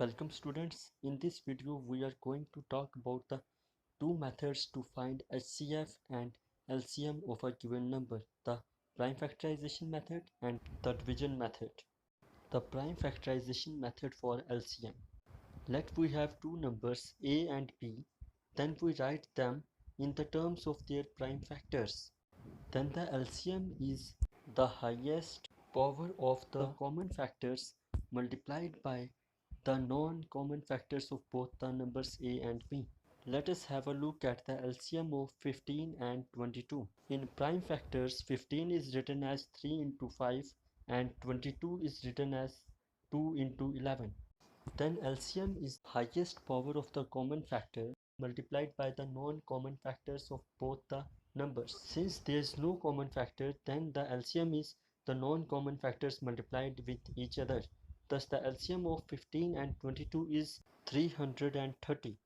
Welcome students. In this video we are going to talk about the two methods to find HCF and LCM of a given number, the prime factorization method and the division method. The prime factorization method for LCM. Let we have two numbers A and B, then we write them in the terms of their prime factors. Then the LCM is the highest power of the common factors multiplied by the non-common factors of both the numbers A and B. Let us have a look at the LCM of 15 and 22. In prime factors, 15 is written as 3 into 5 and 22 is written as 2 into 11. Then LCM is highest power of the common factor multiplied by the non-common factors of both the numbers. Since there is no common factor, then the LCM is the non-common factors multiplied with each other. Thus the LCM of 15 and 22 is 330.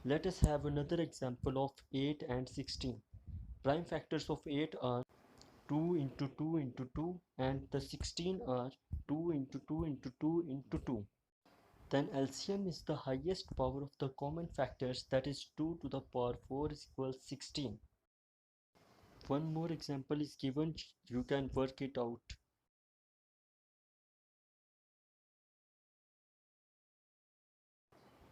Let us have another example of 8 and 16. Prime factors of 8 are 2 into 2 into 2 and the 16 are 2 into 2 into 2 into 2. Then LCM is the highest power of the common factors, that is 2 to the power 4 is equals 16. One more example is given, you can work it out.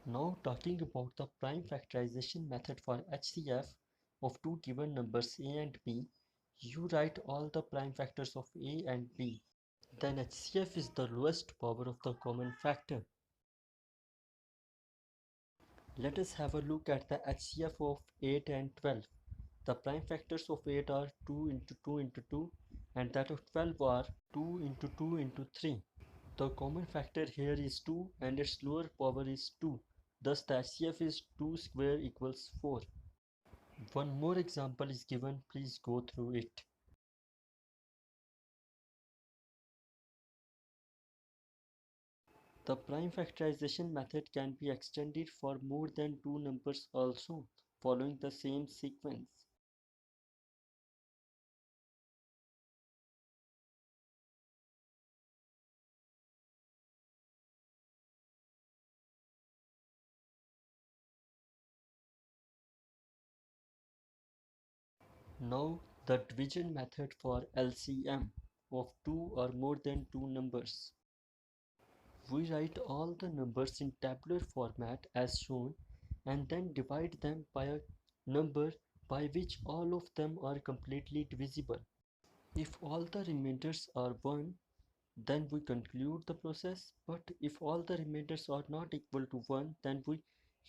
Now talking about the prime factorization method for HCF of two given numbers A and B, you write all the prime factors of A and B. Then HCF is the lowest power of the common factor. Let us have a look at the HCF of 8 and 12. The prime factors of 8 are 2 into 2 into 2 and that of 12 are 2 into 2 into 3. The common factor here is 2 and its lower power is 2. Thus the HCF is 2 square equals 4. One more example is given, please go through it. The prime factorization method can be extended for more than two numbers also, following the same sequence. Now the division method for LCM of two or more than two numbers. We write all the numbers in tabular format as shown and then divide them by a number by which all of them are completely divisible. If all the remainders are 1, then we conclude the process, but if all the remainders are not equal to 1, then we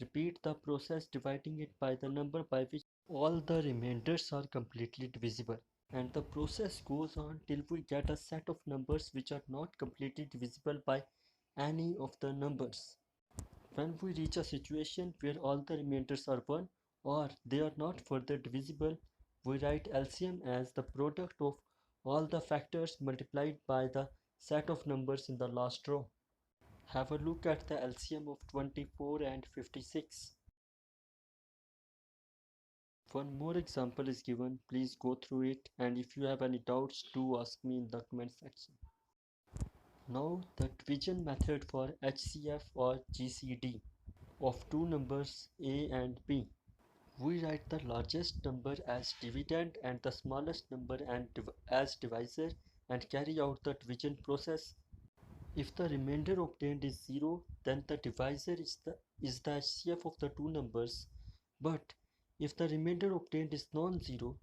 repeat the process dividing it by the number by which all the remainders are completely divisible. And the process goes on till we get a set of numbers which are not completely divisible by any of the numbers. When we reach a situation where all the remainders are 1 or they are not further divisible, we write LCM as the product of all the factors multiplied by the set of numbers in the last row. Have a look at the LCM of 24 and 56. One more example is given, please go through it, and if you have any doubts, do ask me in the comment section. Now the division method for HCF or GCD of two numbers A and B. We write the largest number as dividend and the smallest number as divisor and carry out the division process. If the remainder obtained is 0, then the divisor is the HCF of the two numbers. But if the remainder obtained is non-zero,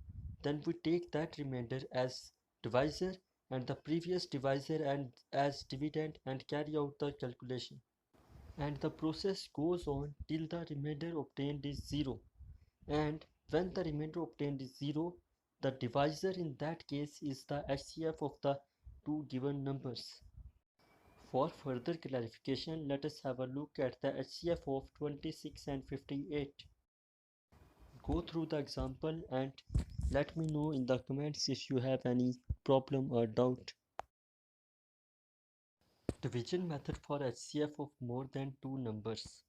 then we take that remainder as divisor and the previous divisor and as dividend and carry out the calculation. And the process goes on till the remainder obtained is 0. And when the remainder obtained is 0, the divisor in that case is the HCF of the two given numbers. For further clarification, let us have a look at the HCF of 26 and 58. Go through the example and let me know in the comments if you have any problem or doubt. Division method for HCF of more than two numbers.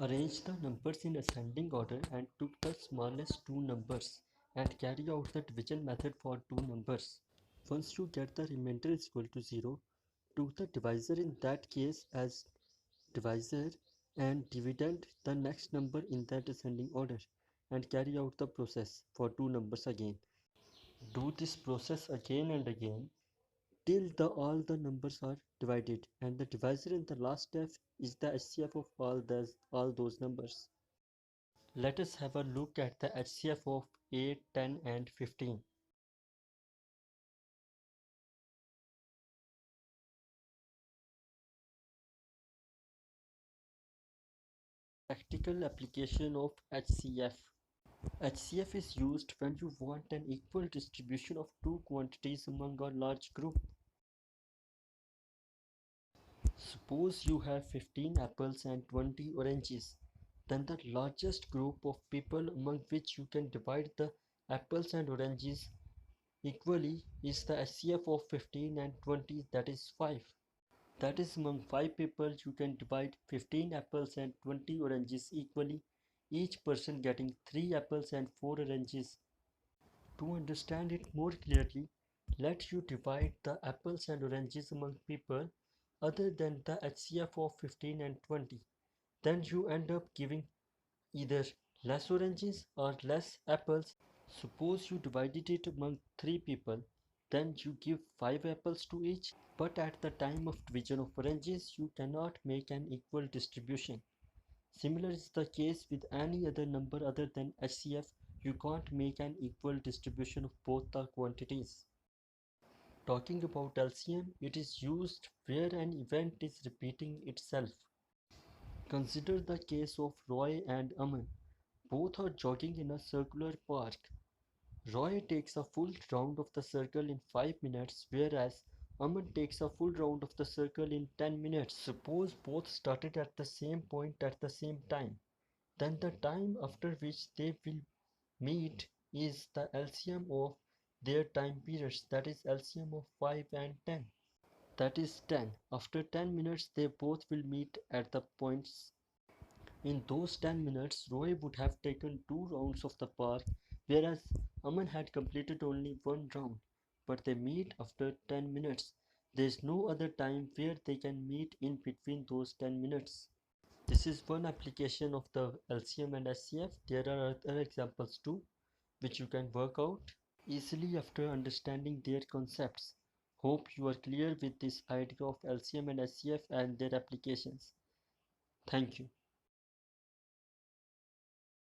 Arrange the numbers in ascending order and took the smallest two numbers and carry out the division method for two numbers. Once you get the remainder is equal to 0, took the divisor in that case as divisor and dividend the next number in that ascending order and carry out the process for two numbers again. Do this process again and again till all the numbers are divided, and the divisor in the last step is the HCF of all those numbers. Let us have a look at the HCF of 8, 10 and 15. Practical application of HCF. HCF is used when you want an equal distribution of two quantities among a large group. Suppose you have 15 apples and 20 oranges. Then the largest group of people among which you can divide the apples and oranges equally is the HCF of 15 and 20, that is 5. That is, among 5 people you can divide 15 apples and 20 oranges equally, each person getting 3 apples and 4 oranges. To understand it more clearly, let you divide the apples and oranges among people other than the HCF of 15 and 20. Then you end up giving either less oranges or less apples. Suppose you divided it among 3 people, then you give 5 apples to each, but at the time of division of oranges, you cannot make an equal distribution. Similar is the case with any other number other than HCF, you can't make an equal distribution of both the quantities. Talking about LCM, it is used where an event is repeating itself. Consider the case of Roy and Aman. Both are jogging in a circular park. Roy takes a full round of the circle in 5 minutes, whereas Aman takes a full round of the circle in 10 minutes. Suppose both started at the same point at the same time. Then the time after which they will meet is the LCM of their time periods, that is LCM of 5 and 10. That is 10. After 10 minutes they both will meet at the points. In those 10 minutes, Roy would have taken 2 rounds of the park, whereas Aman had completed only 1 round. But they meet after 10 minutes. There is no other time where they can meet in between those 10 minutes. This is one application of the LCM and HCF. There are other examples too, which you can work out easily after understanding their concepts. Hope you are clear with this idea of LCM and HCF and their applications. Thank you.